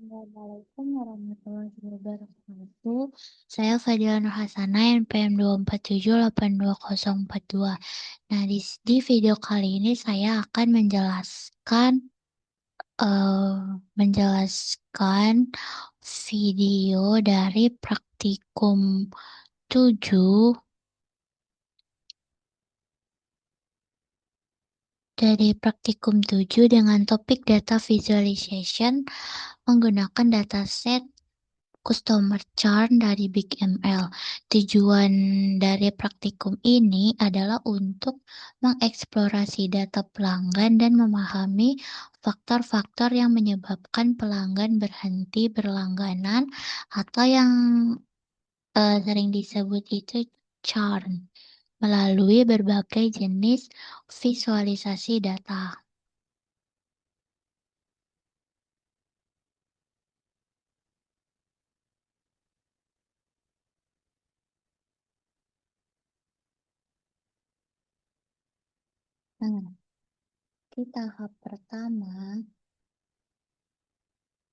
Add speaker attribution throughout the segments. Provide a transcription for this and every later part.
Speaker 1: Assalamualaikum warahmatullahi wabarakatuh. Saya Fadila Nur Hasanah, NPM 2478242. Nah, di video kali ini saya akan eh, menjelaskan video dari praktikum 7 dengan topik data visualization menggunakan dataset customer chart dari Big ML. Tujuan dari praktikum ini adalah untuk mengeksplorasi data pelanggan dan memahami faktor-faktor yang menyebabkan pelanggan berhenti berlangganan atau yang sering disebut itu churn melalui berbagai jenis visualisasi data. Nah, di tahap pertama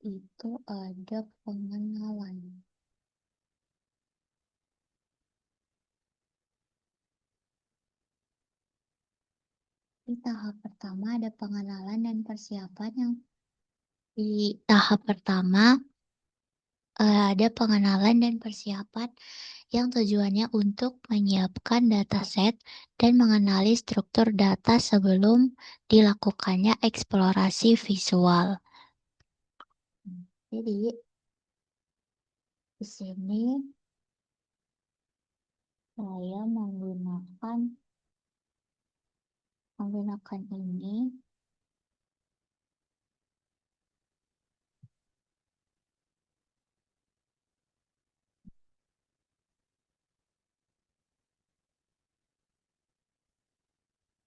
Speaker 1: itu ada pengenalan. Di tahap pertama ada pengenalan dan persiapan yang di tahap pertama ada pengenalan dan persiapan yang tujuannya untuk menyiapkan dataset dan mengenali struktur data sebelum dilakukannya eksplorasi visual. Jadi di sini saya menggunakan ini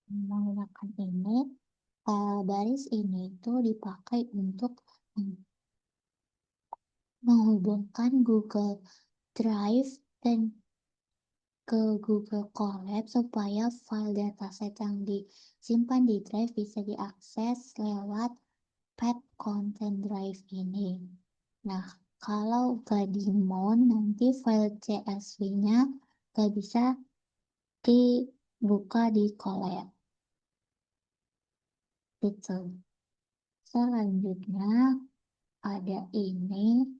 Speaker 1: menggunakan ini baris ini itu dipakai untuk menghubungkan Google Drive dan ke Google Colab supaya file dataset yang disimpan di drive bisa diakses lewat Path Content Drive ini. Nah, kalau gak di mount nanti file CSV-nya gak bisa dibuka di Colab. Gitu. Selanjutnya ada ini.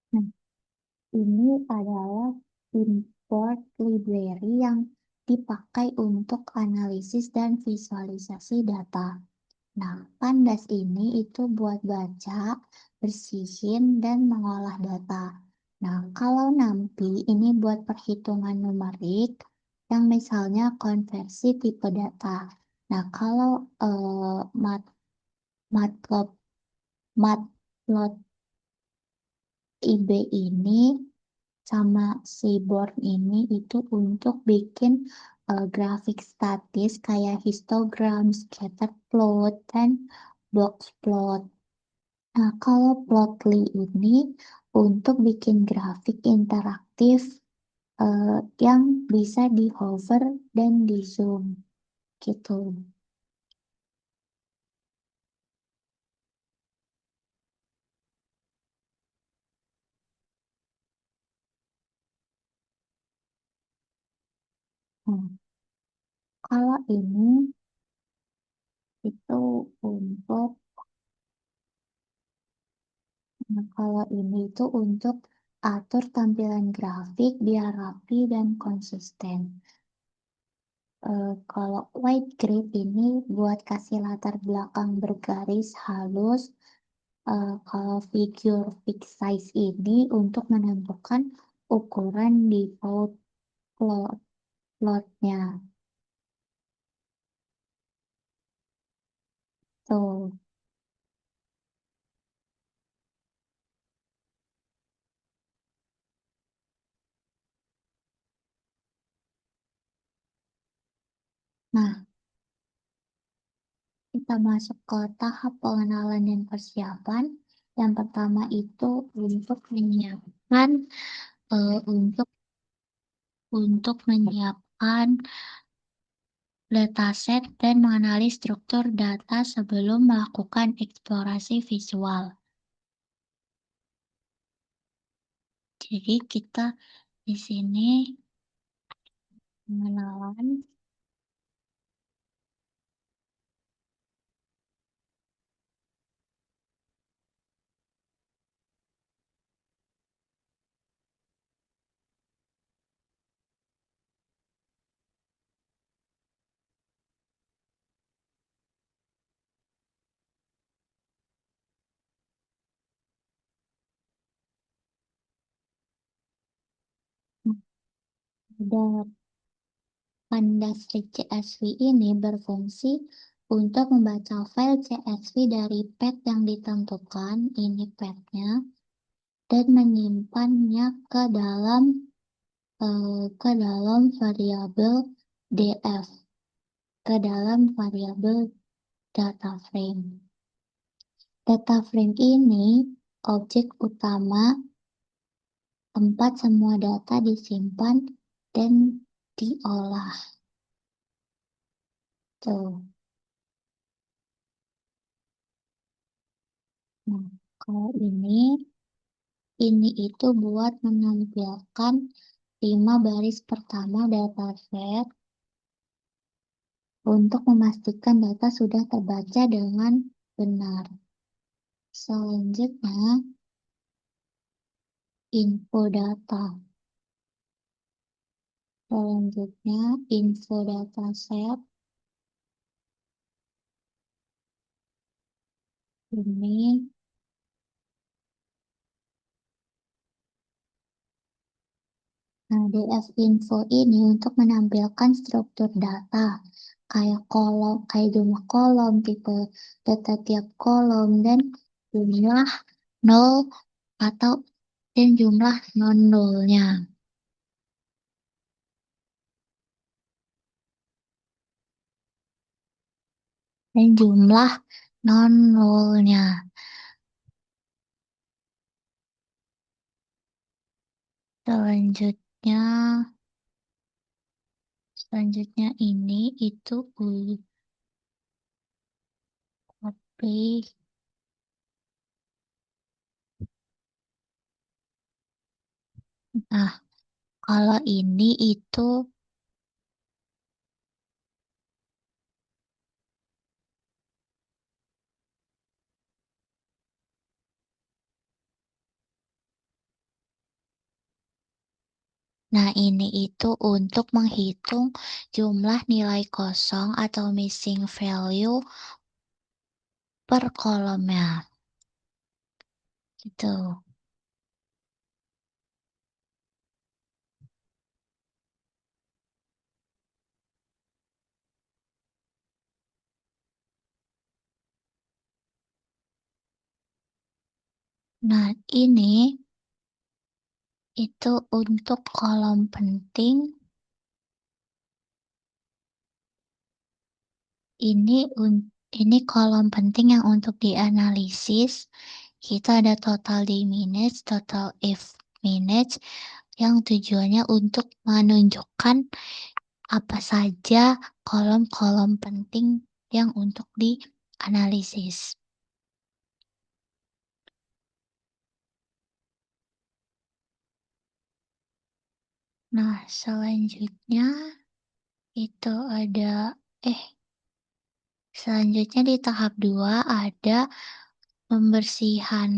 Speaker 1: Nah, ini adalah import library yang dipakai untuk analisis dan visualisasi data. Nah, Pandas ini itu buat baca, bersihin, dan mengolah data. Nah, kalau NumPy ini buat perhitungan numerik, yang misalnya konversi tipe data. Nah, kalau Matplotlib IB ini sama Seaborn ini itu untuk bikin grafik statis kayak histogram, scatter plot, dan box plot. Nah, kalau Plotly ini untuk bikin grafik interaktif yang bisa di hover dan di zoom gitu. Nah, kalau ini itu untuk kalau ini itu untuk atur tampilan grafik biar rapi dan konsisten. Kalau white grid ini buat kasih latar belakang bergaris halus. Kalau figure fixed size ini untuk menentukan ukuran default plotnya. Tuh. Nah, kita masuk ke tahap pengenalan dan persiapan. Yang pertama itu untuk menyiapkan eh, untuk untuk menyiapkan dataset dan mengenali struktur data sebelum melakukan eksplorasi visual. Jadi kita di sini mengenalan pada industri CSV ini berfungsi untuk membaca file CSV dari path yang ditentukan, ini path-nya, dan menyimpannya ke dalam variabel df, ke dalam variabel data frame. Data frame ini objek utama tempat semua data disimpan dan diolah. Tuh. Nah, kalau ini itu buat menampilkan 5 baris pertama dataset untuk memastikan data sudah terbaca dengan benar. Selanjutnya, info data. Selanjutnya, info dataset ini. Nah, DF info ini untuk menampilkan struktur data, kayak kolom, kayak jumlah kolom, tipe data tiap kolom, dan jumlah nol atau dan jumlah non-nolnya. Dan jumlah non-nolnya. Selanjutnya, selanjutnya ini itu copy. Nah, kalau ini itu, nah ini itu untuk menghitung jumlah nilai kosong atau missing value per kolomnya. Gitu. Nah, ini itu untuk kolom penting. Ini ini kolom penting yang untuk dianalisis. Kita ada total day minutes, total if minutes yang tujuannya untuk menunjukkan apa saja kolom-kolom penting yang untuk dianalisis. Nah, selanjutnya itu ada selanjutnya di tahap 2 ada pembersihan.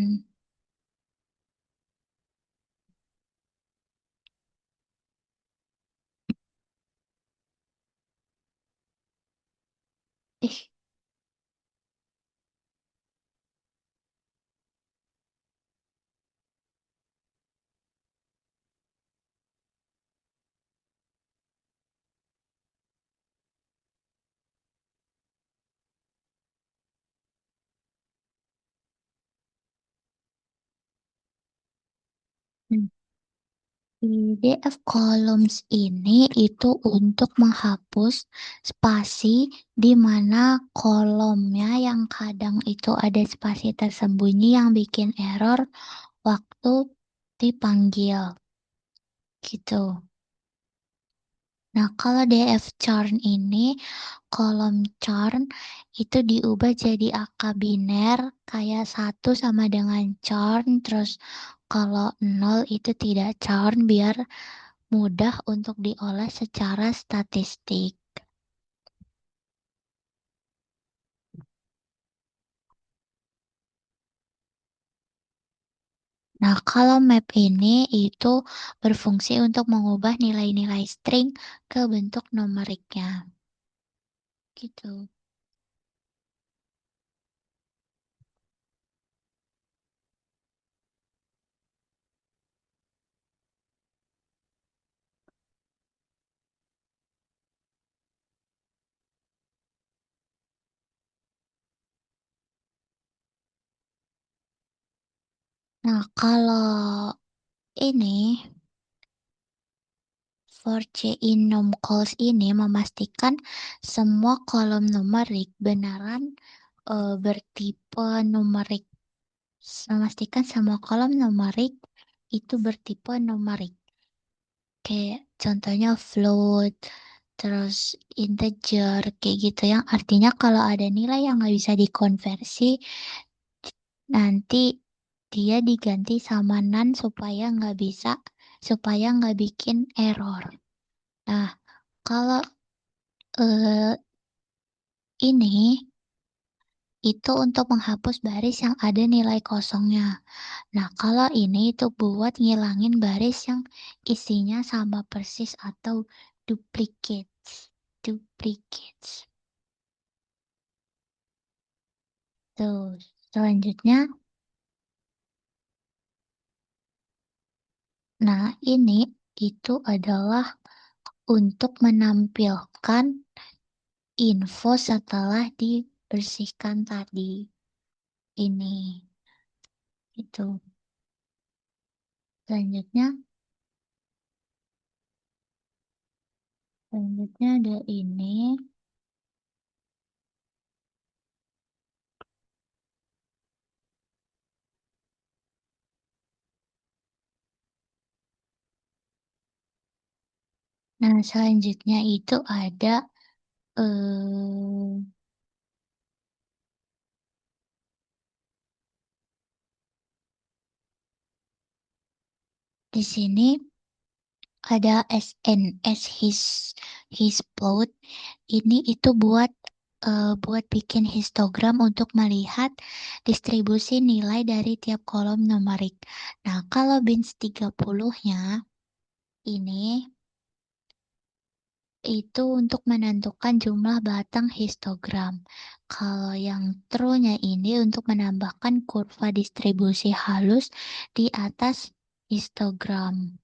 Speaker 1: Eh, PDF columns ini itu untuk menghapus spasi di mana kolomnya yang kadang itu ada spasi tersembunyi yang bikin error waktu dipanggil gitu. Nah, kalau DF churn ini, kolom churn itu diubah jadi angka biner kayak 1 sama dengan churn, terus kalau 0 itu tidak churn biar mudah untuk diolah secara statistik. Nah, kalau map ini itu berfungsi untuk mengubah nilai-nilai string ke bentuk numeriknya. Gitu. Nah, kalau ini for C enum calls ini memastikan semua kolom numerik beneran bertipe numerik. Memastikan semua kolom numerik itu bertipe numerik. Kayak contohnya float, terus integer, kayak gitu yang artinya kalau ada nilai yang nggak bisa dikonversi, nanti dia diganti sama none supaya nggak bikin error. Nah, kalau eh, ini itu untuk menghapus baris yang ada nilai kosongnya. Nah, kalau ini itu buat ngilangin baris yang isinya sama persis atau duplicates. Duplicates. Tuh, selanjutnya, nah ini itu adalah untuk menampilkan info setelah dibersihkan tadi. Ini, itu. Selanjutnya, selanjutnya ada ini. Nah, selanjutnya itu ada eh di sini ada SNS his plot. Ini itu buat bikin histogram untuk melihat distribusi nilai dari tiap kolom numerik. Nah, kalau bins 30-nya ini itu untuk menentukan jumlah batang histogram. Kalau yang true-nya ini untuk menambahkan kurva distribusi halus di atas histogram.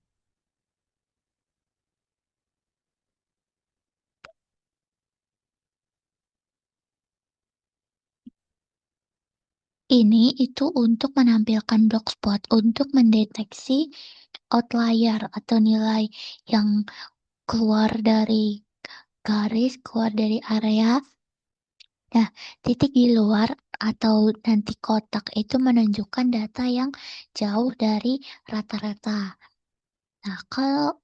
Speaker 1: Ini itu untuk menampilkan block spot untuk mendeteksi outlier atau nilai yang keluar dari garis, keluar dari area. Nah, titik di luar atau nanti kotak itu menunjukkan data yang jauh dari rata-rata. Nah, kalau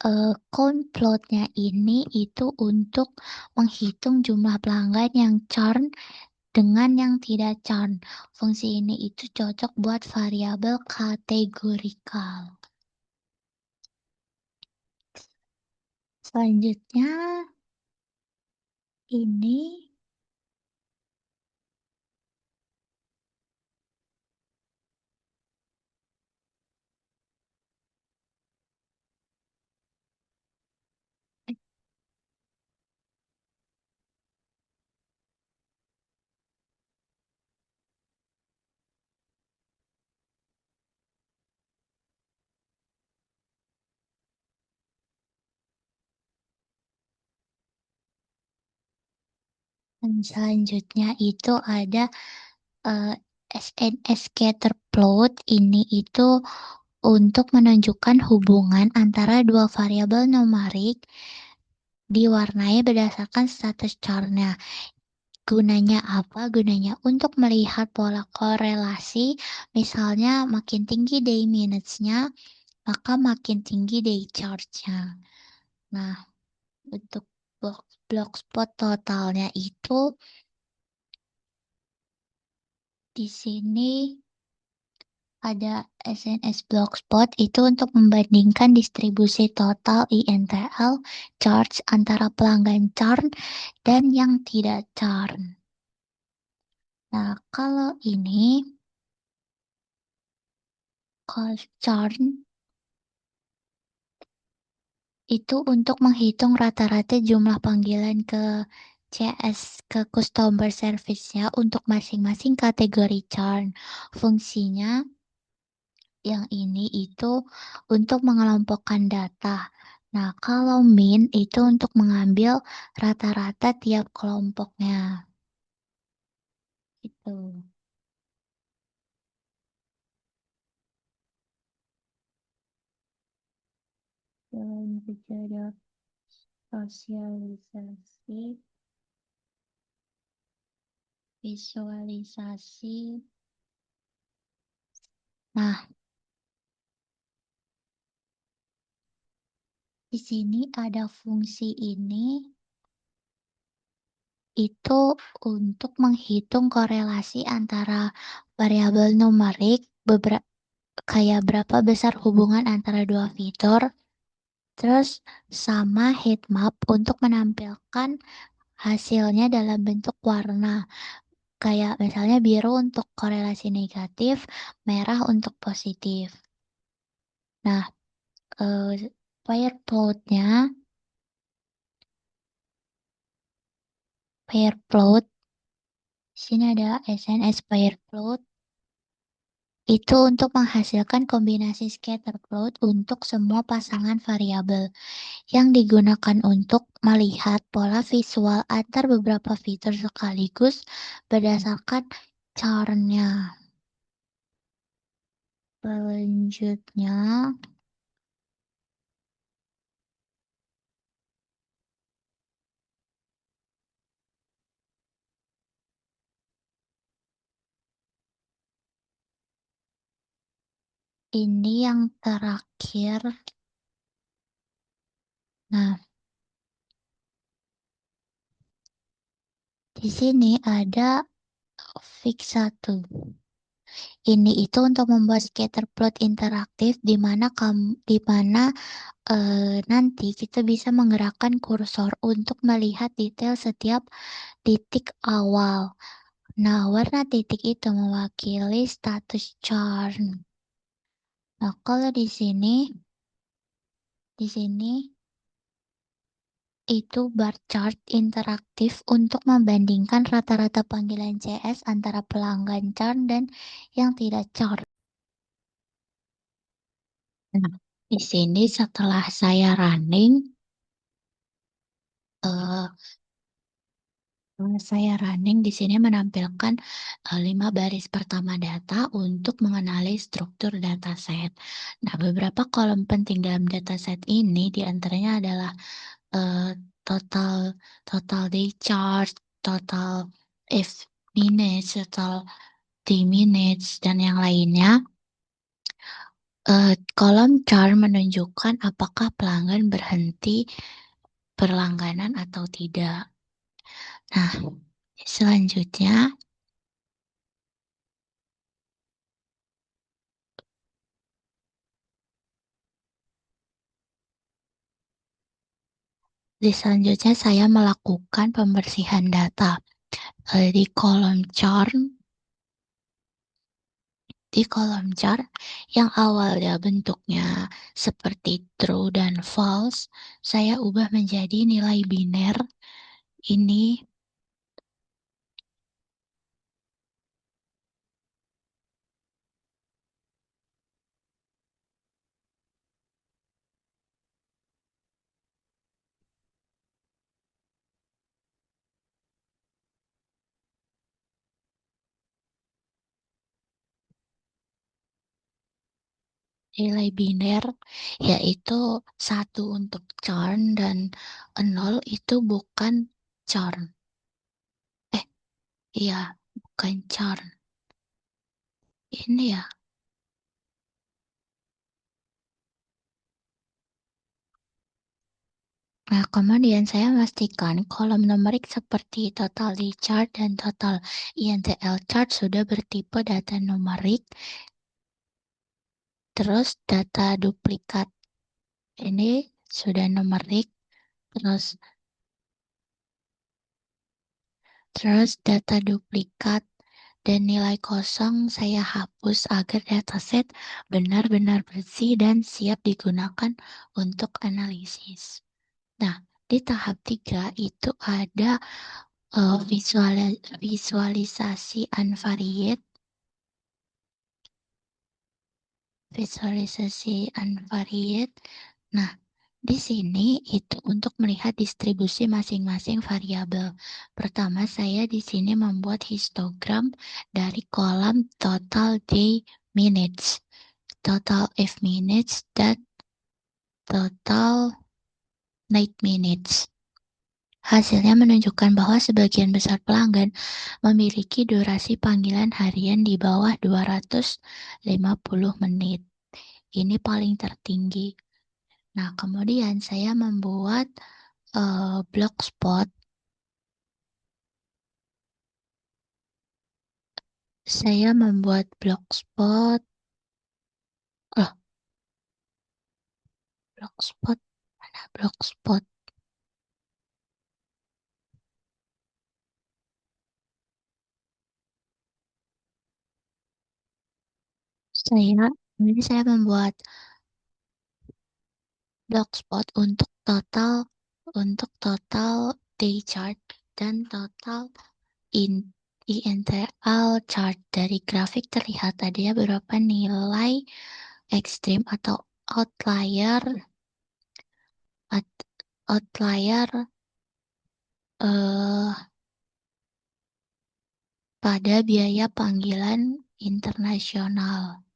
Speaker 1: count plotnya ini itu untuk menghitung jumlah pelanggan yang churn dengan yang tidak churn. Fungsi ini itu cocok buat variabel kategorikal. Selanjutnya ini dan selanjutnya itu ada eh, SNS scatter plot. Ini itu untuk menunjukkan hubungan antara dua variabel numerik diwarnai berdasarkan status char-nya. Gunanya apa? Gunanya untuk melihat pola korelasi, misalnya makin tinggi day minutes-nya, maka makin tinggi day charge-nya. Nah, untuk block spot totalnya itu di sini ada SNS Blockspot itu untuk membandingkan distribusi total INTL charge antara pelanggan churn dan yang tidak churn. Nah, kalau ini cost churn itu untuk menghitung rata-rata jumlah panggilan ke CS ke customer service-nya untuk masing-masing kategori churn. Fungsinya yang ini itu untuk mengelompokkan data. Nah, kalau min itu untuk mengambil rata-rata tiap kelompoknya. Gitu. Selain ada sosialisasi, visualisasi. Nah, di sini ada fungsi ini itu untuk menghitung korelasi antara variabel numerik kayak berapa besar hubungan antara dua fitur, terus sama heat map untuk menampilkan hasilnya dalam bentuk warna. Kayak misalnya biru untuk korelasi negatif, merah untuk positif. Nah, pair plot, sini ada SNS pair plot. Itu untuk menghasilkan kombinasi scatter plot untuk semua pasangan variabel yang digunakan untuk melihat pola visual antar beberapa fitur sekaligus berdasarkan chart-nya. Selanjutnya, ini yang terakhir. Nah, di sini ada fix 1. Ini itu untuk membuat scatter plot interaktif di mana nanti kita bisa menggerakkan kursor untuk melihat detail setiap titik awal. Nah, warna titik itu mewakili status chart. Nah, kalau di sini itu bar chart interaktif untuk membandingkan rata-rata panggilan CS antara pelanggan chart dan yang tidak chart. Nah, di sini setelah saya running, eh, di sini menampilkan 5 baris pertama data untuk mengenali struktur dataset. Nah, beberapa kolom penting dalam dataset ini diantaranya adalah eh, total total day chart, total if minutes, total day minutes, dan yang lainnya. Kolom chart menunjukkan apakah pelanggan berhenti berlangganan atau tidak. Nah, selanjutnya saya melakukan pembersihan data di kolom chart yang awalnya bentuknya seperti true dan false, saya ubah menjadi nilai biner. Ini nilai biner, yaitu 1 untuk churn dan 0 itu bukan churn. Iya, bukan churn. Ini ya. Nah, kemudian saya memastikan kolom numerik seperti total di chart dan total INTL chart sudah bertipe data numerik. Terus data duplikat ini sudah numerik. Terus data duplikat dan nilai kosong saya hapus agar dataset benar-benar bersih dan siap digunakan untuk analisis. Nah, di tahap 3 itu ada visualisasi unvariate. Nah, di sini itu untuk melihat distribusi masing-masing variabel. Pertama, saya di sini membuat histogram dari kolom total day minutes, total F minutes, dan total night minutes. Hasilnya menunjukkan bahwa sebagian besar pelanggan memiliki durasi panggilan harian di bawah 250 menit. Ini paling tertinggi. Nah, kemudian saya membuat blogspot. Saya membuat blogspot. Blogspot. Mana blogspot? Ini saya membuat blogspot untuk total day chart dan total INTL chart. Dari grafik terlihat ada beberapa nilai ekstrim atau outlier pada biaya panggilan internasional.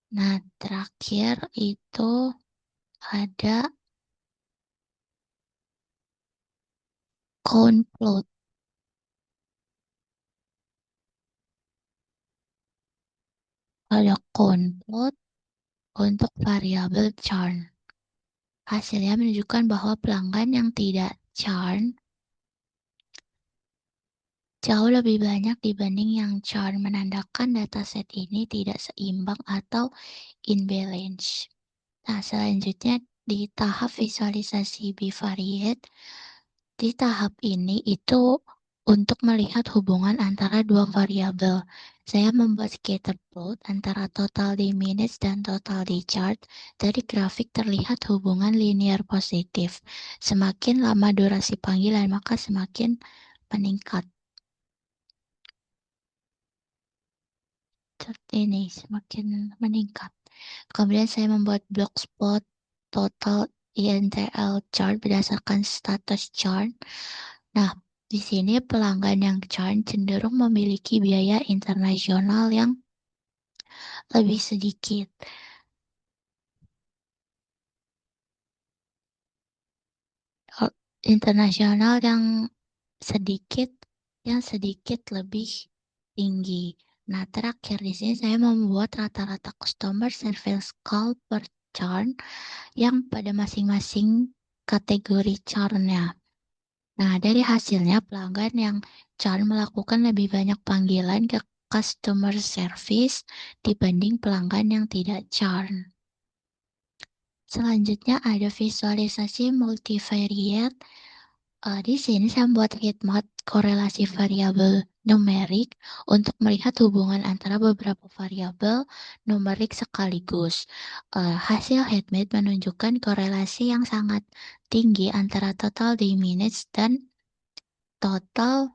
Speaker 1: Nah, terakhir itu ada count plot. Ada count plot untuk variabel churn. Hasilnya menunjukkan bahwa pelanggan yang tidak churn jauh lebih banyak dibanding yang churn, menandakan dataset ini tidak seimbang atau imbalance. Nah, selanjutnya di tahap visualisasi bivariate, di tahap ini itu untuk melihat hubungan antara dua variabel. Saya membuat scatter plot antara total day minutes dan total day chart. Dari grafik terlihat hubungan linear positif. Semakin lama durasi panggilan, maka semakin meningkat. Ini semakin meningkat. Kemudian saya membuat blogspot total INTL chart berdasarkan status chart. Nah, di sini pelanggan yang churn cenderung memiliki biaya internasional yang lebih sedikit. Internasional yang sedikit lebih tinggi. Nah, terakhir di sini saya membuat rata-rata customer service call per churn yang pada masing-masing kategori churn-nya. Nah, dari hasilnya pelanggan yang churn melakukan lebih banyak panggilan ke customer service dibanding pelanggan yang tidak churn. Selanjutnya ada visualisasi multivariate. Di sini saya membuat heatmap korelasi variabel numerik untuk melihat hubungan antara beberapa variabel numerik sekaligus. Hasil heatmap menunjukkan korelasi yang sangat tinggi antara total day minutes dan total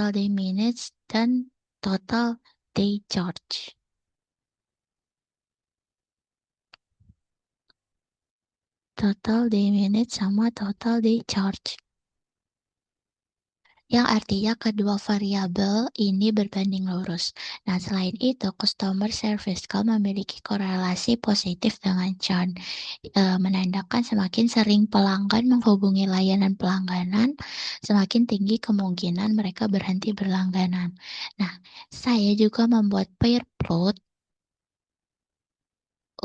Speaker 1: day minutes dan total day charge. Total day minutes sama total day charge. yang artinya kedua variabel ini berbanding lurus. Nah, selain itu, customer service call memiliki korelasi positif dengan churn, menandakan semakin sering pelanggan menghubungi layanan pelangganan, semakin tinggi kemungkinan mereka berhenti berlangganan. Nah, saya juga membuat pair plot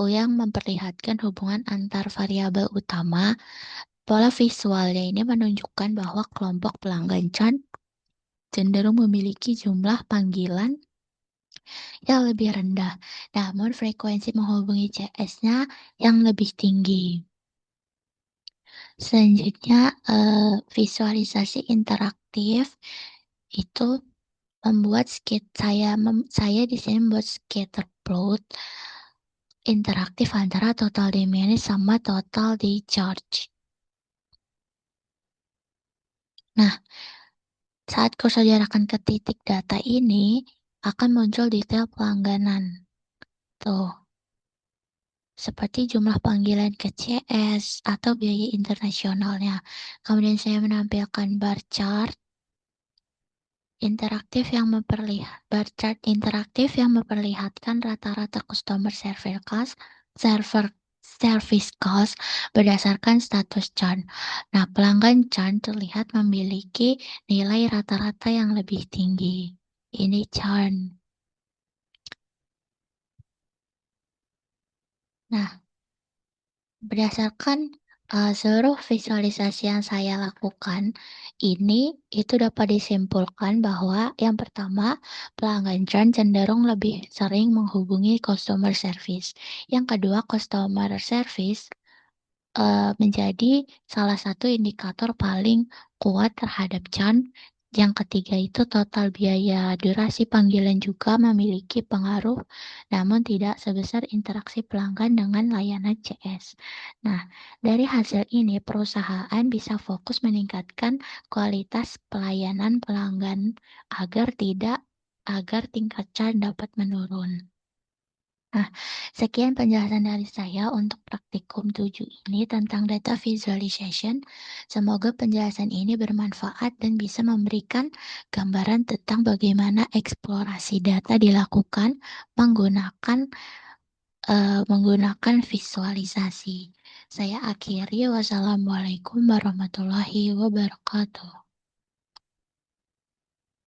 Speaker 1: yang memperlihatkan hubungan antar variabel utama. Pola visualnya ini menunjukkan bahwa kelompok pelanggan churn cenderung memiliki jumlah panggilan yang lebih rendah, namun frekuensi menghubungi CS-nya yang lebih tinggi. Selanjutnya, visualisasi interaktif itu membuat saya di sini membuat scatter plot interaktif antara total demand sama total di-charge. Nah, saat kusaudarakan ke titik data ini, akan muncul detail pelangganan. Tuh, seperti jumlah panggilan ke CS atau biaya internasionalnya. Kemudian saya menampilkan bar chart bar chart interaktif yang memperlihatkan rata-rata customer service cost berdasarkan status churn. Nah, pelanggan churn terlihat memiliki nilai rata-rata yang lebih tinggi. Ini churn. Nah, berdasarkan seluruh visualisasi yang saya lakukan, itu dapat disimpulkan bahwa yang pertama, pelanggan churn cenderung lebih sering menghubungi customer service. Yang kedua, customer service menjadi salah satu indikator paling kuat terhadap churn. Yang ketiga itu total biaya durasi panggilan juga memiliki pengaruh, namun tidak sebesar interaksi pelanggan dengan layanan CS. Nah, dari hasil ini perusahaan bisa fokus meningkatkan kualitas pelayanan pelanggan agar tingkat churn dapat menurun. Nah, sekian penjelasan dari saya untuk praktikum 7 ini tentang data visualization. Semoga penjelasan ini bermanfaat dan bisa memberikan gambaran tentang bagaimana eksplorasi data dilakukan menggunakan visualisasi. Saya akhiri, wassalamualaikum warahmatullahi wabarakatuh.